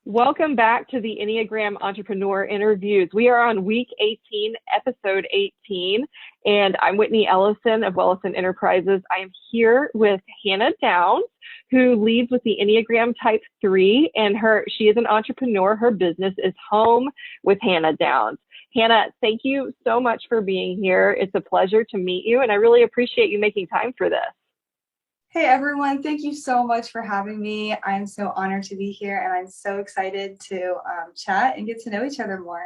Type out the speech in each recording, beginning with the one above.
Welcome back to the Enneagram Entrepreneur Interviews. We are on week 18, episode 18, and I'm Whitney Ellison of Wellison Enterprises. I am here with Hanna Downs, who leads with the Enneagram Type 3, and she is an entrepreneur. Her business is Home with Hanna Downs. Hanna, thank you so much for being here. It's a pleasure to meet you, and I really appreciate you making time for this. Hey everyone, thank you so much for having me. I'm so honored to be here and I'm so excited to chat and get to know each other more.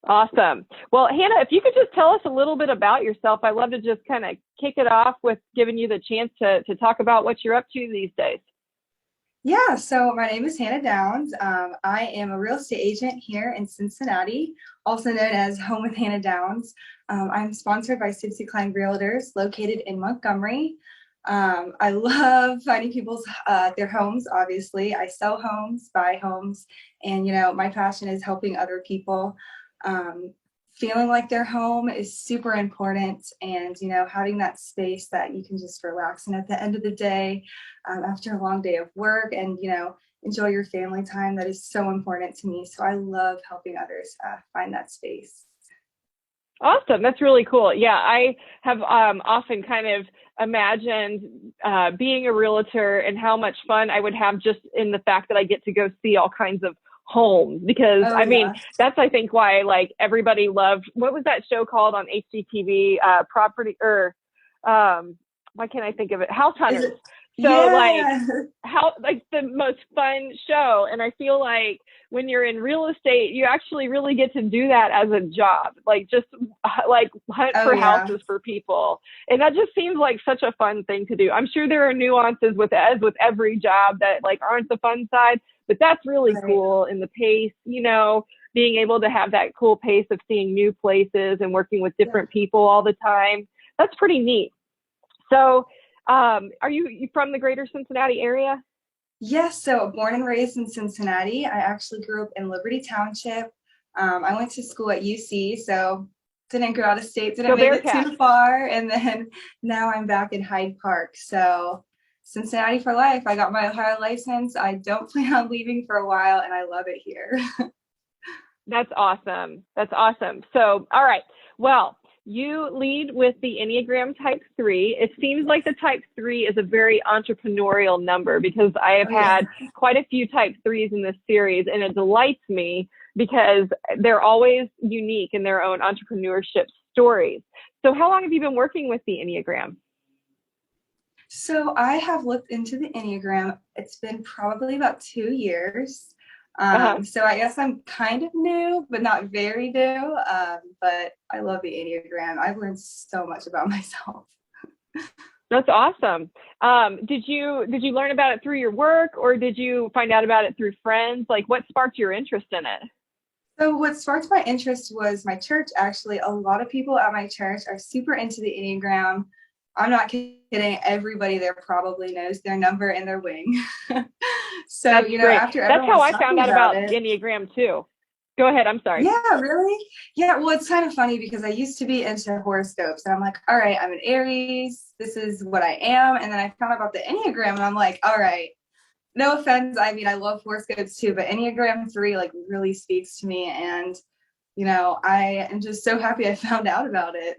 Awesome. Well, Hanna, if you could just tell us a little bit about yourself, I'd love to just kind of kick it off with giving you the chance to talk about what you're up to these days. Yeah, so my name is Hanna Downs. I am a real estate agent here in Cincinnati, also known as Home with Hanna Downs. I'm sponsored by City Klein Realtors located in Montgomery. I love finding people's their homes. Obviously, I sell homes, buy homes, and my passion is helping other people. Feeling like their home is super important, and having that space that you can just relax in at the end of the day after a long day of work, and enjoy your family time. That is so important to me. So I love helping others find that space. Awesome. That's really cool. Yeah, I have often kind of imagined being a realtor and how much fun I would have just in the fact that I get to go see all kinds of homes, because that's I think why like everybody loved, what was that show called on HGTV, property, or why can't I think of it, House Hunters. So like the most fun show. And I feel like when you're in real estate, you actually really get to do that as a job, like just like hunt for houses for people. And that just seems like such a fun thing to do. I'm sure there are nuances with every job that like aren't the fun side, but that's really cool. And the pace, being able to have that cool pace of seeing new places and working with different people all the time. That's pretty neat. So, are you from the greater Cincinnati area? Yes, so born and raised in Cincinnati. I actually grew up in Liberty Township. I went to school at UC, so didn't go out of state, didn't make it too far. And then now I'm back in Hyde Park. So Cincinnati for life. I got my Ohio license. I don't plan on leaving for a while, and I love it here. That's awesome. That's awesome. So, all right. Well, you lead with the Enneagram Type 3. It seems like the Type 3 is a very entrepreneurial number, because I have had quite a few Type 3s in this series, and it delights me because they're always unique in their own entrepreneurship stories. So how long have you been working with the Enneagram? So I have looked into the Enneagram. It's been probably about 2 years. So I guess I'm kind of new, but not very new. But I love the Enneagram. I've learned so much about myself. That's awesome. Did you learn about it through your work, or did you find out about it through friends? Like, what sparked your interest in it? So what sparked my interest was my church. Actually, a lot of people at my church are super into the Enneagram. I'm not kidding. Everybody there probably knows their number and their wing. So, that's great. after that's how I found out about Enneagram too. Go ahead. I'm sorry. Yeah, really? Yeah. Well, it's kind of funny because I used to be into horoscopes, and I'm like, all right, I'm an Aries. This is what I am. And then I found out about the Enneagram, and I'm like, all right, no offense. I mean, I love horoscopes too, but Enneagram 3 like really speaks to me. And, I am just so happy I found out about it.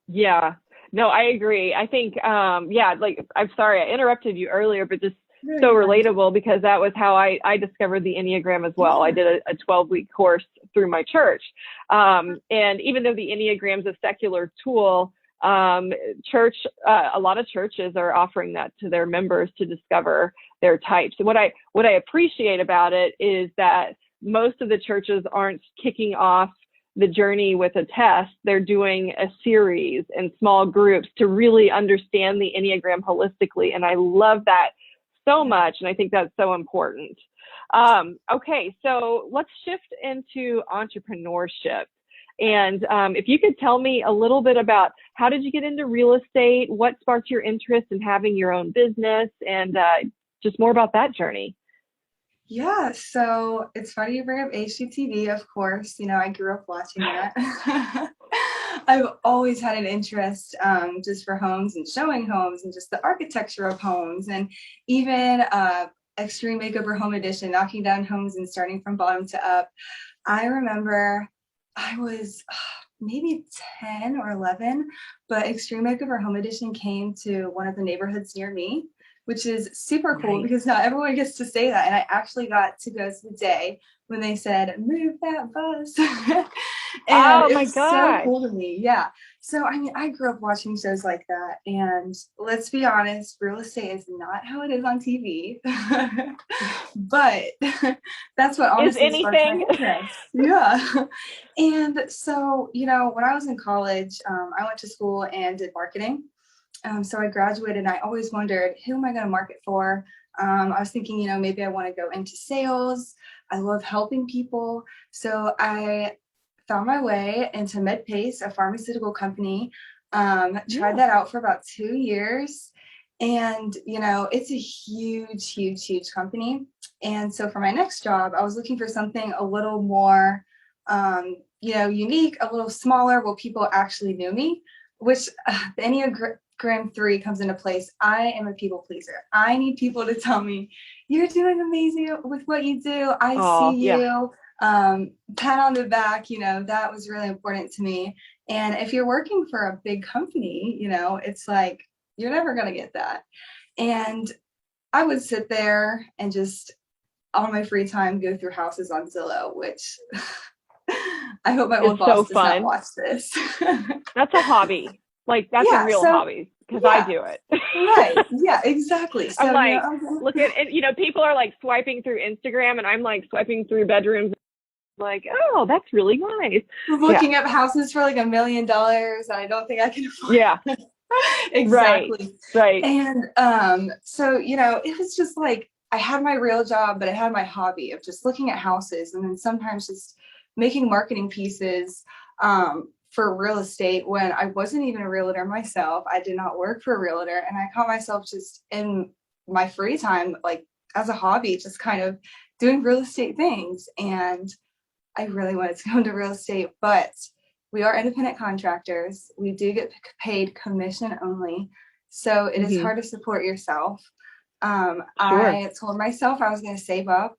Yeah. No, I agree. I think, like, I'm sorry I interrupted you earlier, but just so relatable, because that was how I discovered the Enneagram as well. I did a 12-week course through my church. And even though the Enneagram is a secular tool, a lot of churches are offering that to their members to discover their types. And what I appreciate about it is that most of the churches aren't kicking off the journey with a test. They're doing a series in small groups to really understand the Enneagram holistically. And I love that so much. And I think that's so important. Okay, so let's shift into entrepreneurship. And if you could tell me a little bit about how did you get into real estate, what sparked your interest in having your own business, and just more about that journey. Yeah, so it's funny you bring up HGTV, of course. I grew up watching that. I've always had an interest just for homes and showing homes and just the architecture of homes. And even Extreme Makeover Home Edition, knocking down homes and starting from bottom to up. I remember I was maybe 10 or 11, but Extreme Makeover Home Edition came to one of the neighborhoods near me, which is super cool Right. because not everyone gets to say that. And I actually got to go to the day when they said, move that bus. And Oh it my was so gosh. cool to me. Yeah. So, I mean, I grew up watching shows like that. And let's be honest, real estate is not how it is on TV. But that's what Is honestly sparked my anything? interest. Yeah. And so, when I was in college, I went to school and did marketing. So I graduated and I always wondered, who am I going to market for? I was thinking, maybe I want to go into sales. I love helping people. So I found my way into MedPace, a pharmaceutical company. Tried Yeah. that out for about 2 years. And, it's a huge, huge, huge company. And so for my next job, I was looking for something a little more, unique, a little smaller, where people actually knew me, which the Enneagram 3 comes into place. I am a people pleaser. I need people to tell me, you're doing amazing with what you do. I see Oh, yeah. you. Pat on the back, that was really important to me. And if you're working for a big company, it's like, you're never going to get that. And I would sit there and just on my free time go through houses on Zillow, which I hope my It's old so boss does not fun. watch this. That's a hobby. Like that's a Yeah, real so hobby because I yeah, do it. right. Yeah, exactly. I'm So, like, look at it. People are like swiping through Instagram and I'm like swiping through bedrooms. Like, oh, that's really nice. Yeah. looking up houses for like $1 million, and I don't think I can Yeah. afford Right. exactly. Right. And so it was just like I had my real job, but I had my hobby of just looking at houses and then sometimes just making marketing pieces for real estate when I wasn't even a realtor myself. I did not work for a realtor, and I caught myself just in my free time, like as a hobby, just kind of doing real estate things. And I really wanted to go into real estate, but we are independent contractors. We do get paid commission only. So it is Hmm. hard to support yourself. Sure. I told myself I was going to save up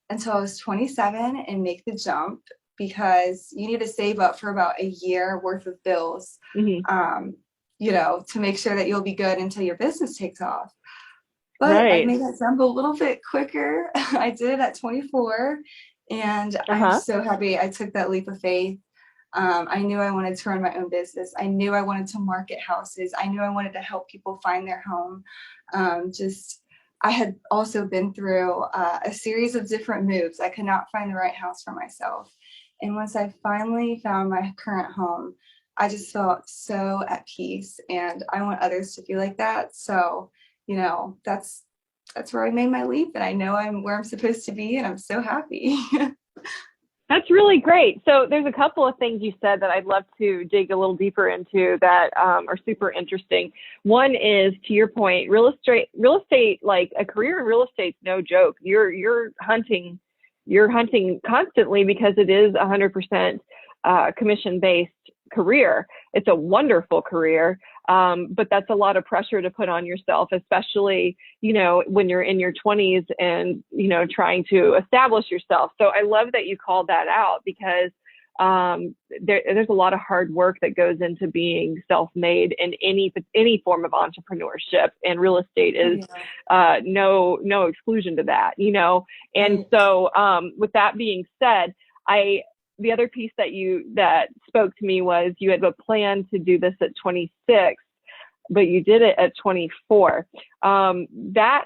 until I was 27 and make the jump, because you need to save up for about a year worth of bills, Hmm. um, to make sure that you'll be good until your business takes off. But I Right. made that jump a little bit quicker. I did it at 24, and I'm Uh-huh. so happy I took that leap of faith. I knew I wanted to run my own business. I knew I wanted to market houses. I knew I wanted to help people find their home. I had also been through a series of different moves. I could not find the right house for myself. And once I finally found my current home, I just felt so at peace. And I want others to feel like that. So, that's where I made my leap. And I know I'm where I'm supposed to be. And I'm so happy. That's really great. So there's a couple of things you said that I'd love to dig a little deeper into that are super interesting. One is, to your point, real estate, like a career in real estate's no joke. You're hunting constantly because it is 100% commission based career. It's a wonderful career. But that's a lot of pressure to put on yourself, especially, when you're in your 20s and, trying to establish yourself. So I love that you called that out, because there's a lot of hard work that goes into being self-made in any form of entrepreneurship, and real estate is no exclusion to that, And Right. so with that being said, the other piece that spoke to me was you had a plan to do this at 26, but you did it at 24. That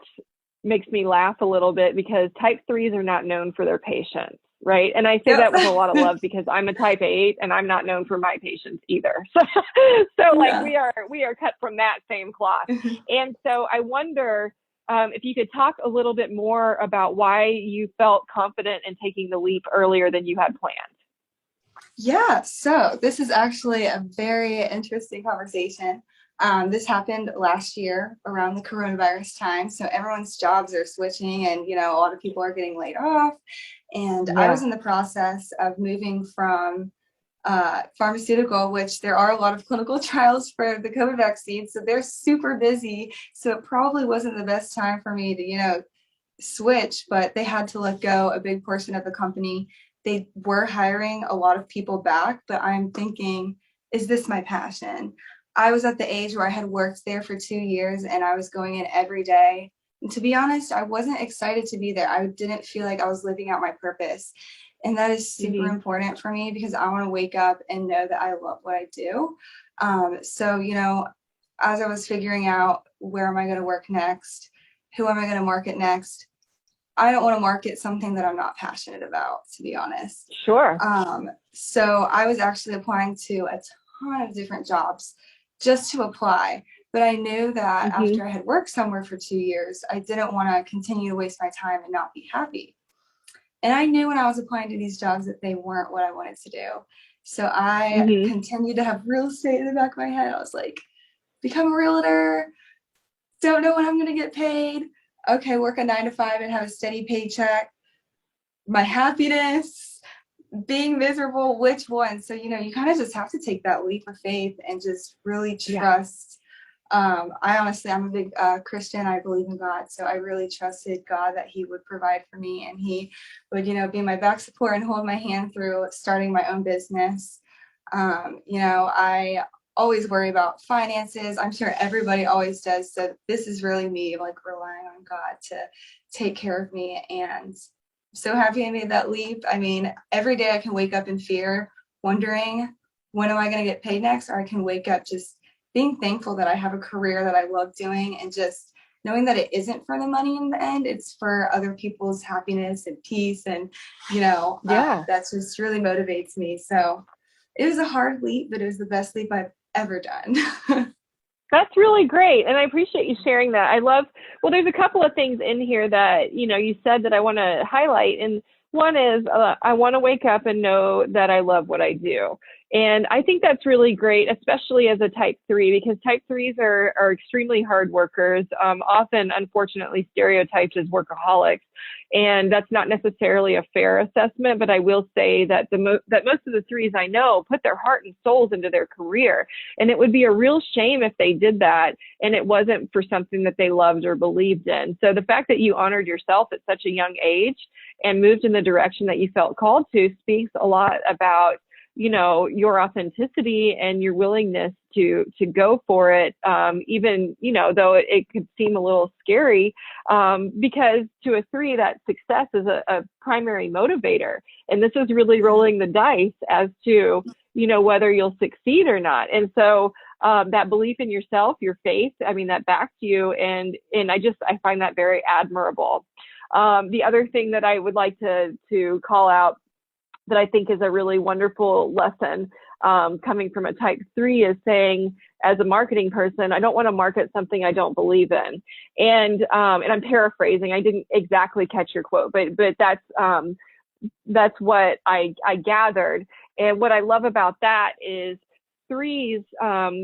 makes me laugh a little bit, because type 3s are not known for their patience, right? And I say Yep. that with a lot of love, because I'm a type 8 and I'm not known for my patience either. So like Yeah. we are cut from that same cloth. And so I wonder if you could talk a little bit more about why you felt confident in taking the leap earlier than you had planned. Yeah, so this is actually a very interesting conversation. This happened last year around the coronavirus time. So everyone's jobs are switching, and, a lot of people are getting laid off. And I was Yeah. in the process of moving from pharmaceutical, which there are a lot of clinical trials for the COVID vaccine. So they're super busy. So it probably wasn't the best time for me to, switch, but they had to let go a big portion of the company. They were hiring a lot of people back, but I'm thinking, is this my passion? I was at the age where I had worked there for 2 years and I was going in every day. And to be honest, I wasn't excited to be there. I didn't feel like I was living out my purpose. And that is super Mm-hmm. important for me because I want to wake up and know that I love what I do. So, as I was figuring out where am I going to work next, who am I going to market next, I don't want to market something that I'm not passionate about, to be honest. Sure. So I was actually applying to a ton of different jobs just to apply. But I knew that Mm-hmm. after I had worked somewhere for 2 years, I didn't want to continue to waste my time and not be happy. And I knew when I was applying to these jobs that they weren't what I wanted to do. So I Mm-hmm. continued to have real estate in the back of my head. I was like, become a realtor, don't know when I'm going to get paid. Okay, work a 9 to 5 and have a steady paycheck. My happiness, being miserable, which one? So, you kind of just have to take that leap of faith and just really Yeah. trust. I'm a big Christian. I believe in God. So I really trusted God that he would provide for me and he would, be my back support and hold my hand through starting my own business. I always worry about finances. I'm sure everybody always does. So this is really me like relying on God to take care of me. And so happy I made that leap. I mean, every day I can wake up in fear, wondering when am I going to get paid next? Or I can wake up just being thankful that I have a career that I love doing and just knowing that it isn't for the money in the end. It's for other people's happiness and peace. And, Yeah. that just really motivates me. So it was a hard leap, but it was the best leap I've ever done. That's really great. And I appreciate you sharing that. Well, there's a couple of things in here that, you said that I want to highlight. And one is I want to wake up and know that I love what I do. And I think that's really great, especially as a type 3, because type 3s are extremely hard workers, often, unfortunately, stereotyped as workaholics. And that's not necessarily a fair assessment, but I will say that that most of the 3s I know put their heart and souls into their career. And it would be a real shame if they did that and it wasn't for something that they loved or believed in. So the fact that you honored yourself at such a young age and moved in the direction that you felt called to speaks a lot about your authenticity and your willingness to go for it, even, though it could seem a little scary, because to a 3, that success is a primary motivator. And this is really rolling the dice as to, whether you'll succeed or not. And so that belief in yourself, your faith, that backs you. And I find that very admirable. The other thing that I would like to call out that I think is a really wonderful lesson coming from a type 3 is saying, as a marketing person, I don't want to market something I don't believe in. And I'm paraphrasing. I didn't exactly catch your quote, but that's what I gathered. And what I love about that is 3s,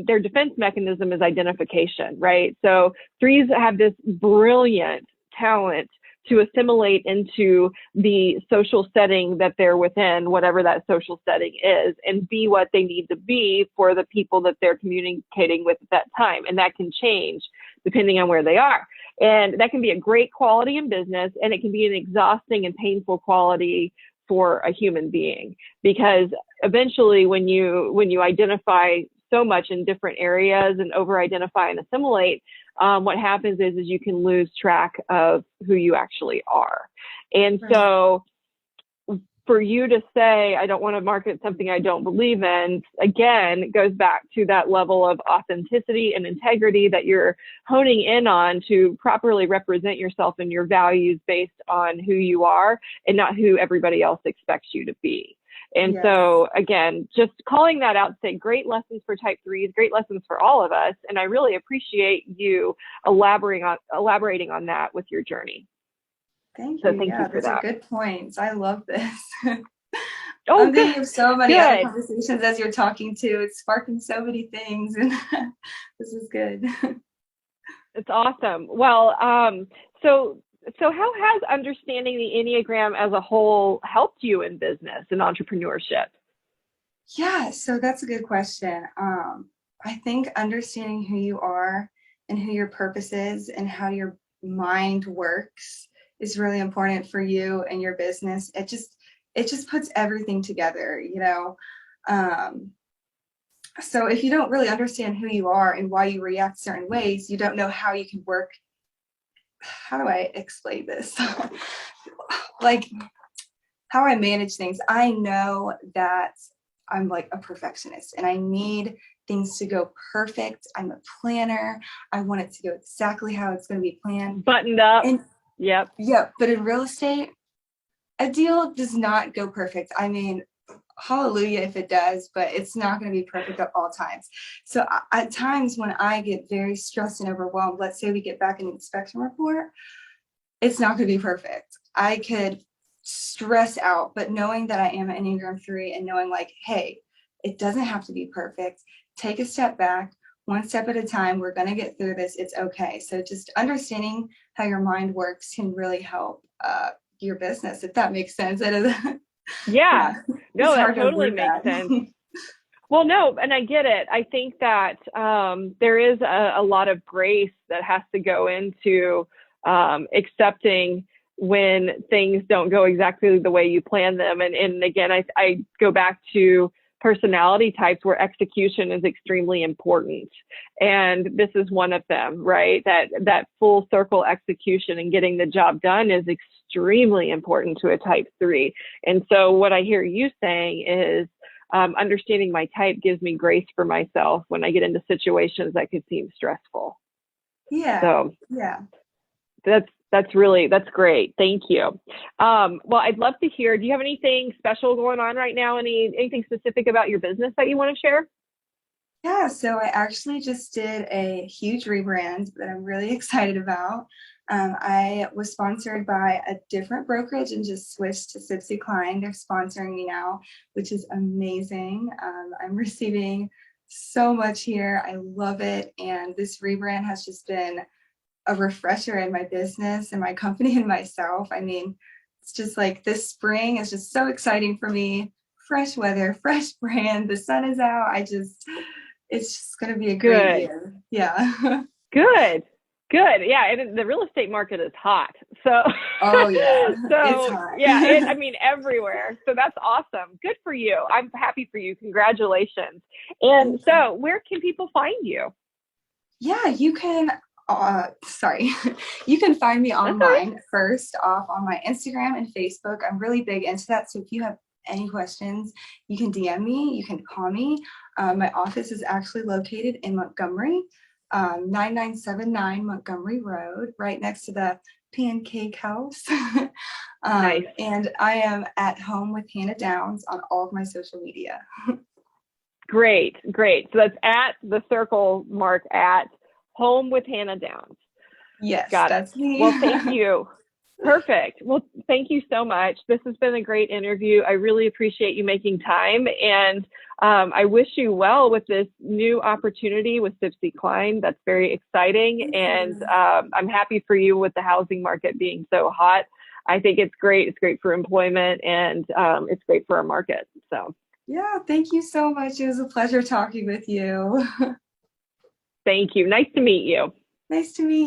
their defense mechanism is identification, right? So 3s have this brilliant talent to assimilate into the social setting that they're within, whatever that social setting is, and be what they need to be for the people that they're communicating with at that time. And that can change depending on where they are. And that can be a great quality in business, and it can be an exhausting and painful quality for a human being, because eventually when you identify so much in different areas and over identify and assimilate, what happens is you can lose track of who you actually are. And Right. so for you to say, I don't want to market something I don't believe in, again, it goes back to that level of authenticity and integrity that you're honing in on to properly represent yourself and your values based on who you are and not who everybody else expects you to be. And Yes. so, again, just calling that out, say great lessons for type 3s, great lessons for all of us. And I really appreciate you elaborating on that with your journey. Thank So you. thank you Yeah, for those are that. good points. I love this. Oh, I'm thinking of so many other good. conversations as you're talking to. It's sparking so many things, and this is good. It's awesome. Well, so how has understanding the Enneagram as a whole helped you in business and entrepreneurship? Yeah, so that's a good question. I think understanding who you are and who your purpose is and how your mind works is really important for you and your business. It just puts everything together, you know. Um, so if you don't really understand who you are and why you react certain ways, you don't know how you can work. How do I explain this? Like how I manage things. I know that I'm like a perfectionist and I need things to go perfect. I'm a planner. I want it to go exactly how it's going to be planned. Buttoned up. And Yep. yeah, but in real estate, a deal does not go perfect. I mean, hallelujah if it does, but it's not going to be perfect at all times. So at times when I get very stressed and overwhelmed, let's say we get back an inspection report, it's not going to be perfect. I could stress out, but knowing that I am an Enneagram 3 and knowing like, hey, it doesn't have to be perfect. Take a step back, one step at a time. We're going to get through this. It's okay. So just understanding how your mind works can really help your business, if that makes sense. Yeah. Yeah, No, it's that hard to totally word makes that. sense. Well, no, and I get it. I think that there is a lot of grace that has to go into accepting when things don't go exactly the way you plan them. And again, I go back to personality types where execution is extremely important. And this is one of them, right? That full circle execution and getting the job done is extremely important to a type 3. And so what I hear you saying is, understanding my type gives me grace for myself when I get into situations that could seem stressful. Yeah, So yeah. that's great. Thank you. Well, I'd love to hear, do you have anything special going on right now? Anything specific about your business that you want to share? Yeah, so I actually just did a huge rebrand that I'm really excited about. I was sponsored by a different brokerage and just switched to Sipsy Klein. They're sponsoring me now, which is amazing. I'm receiving so much here. I love it. And this rebrand has just been a refresher in my business and my company and myself. I mean, it's just like this spring is just so exciting for me. Fresh weather, fresh brand, the sun is out. It's just going to be a great Good, year. Yeah. good, good. Yeah, and the real estate market is hot. So, Oh yeah, it's so hot. yeah, I mean, everywhere. So that's awesome. Good for you. I'm happy for you. Congratulations. And Thank you. so, where can people find you? Yeah, you can sorry. You can find me That's all right. online first off on my Instagram and Facebook. I'm really big into that. So if you have any questions, you can DM me, you can call me. My office is actually located in Montgomery, 9979 Montgomery Road, right next to the Pancake House. Nice. And I am at home with Hanna Downs on all of my social media. Great, great. So that's at the circle mark at home with Hanna Downs. Yes, Got it. that's me. Well, thank you. Perfect. Well, thank you so much. This has been a great interview. I really appreciate you making time. And I wish you well with this new opportunity with Sipsy Klein. That's very exciting. Thank And you. I'm happy for you with the housing market being so hot. I think it's great. It's great for employment and it's great for our market. So Yeah, thank you so much. It was a pleasure talking with you. thank you. Nice to meet you. Nice to meet you.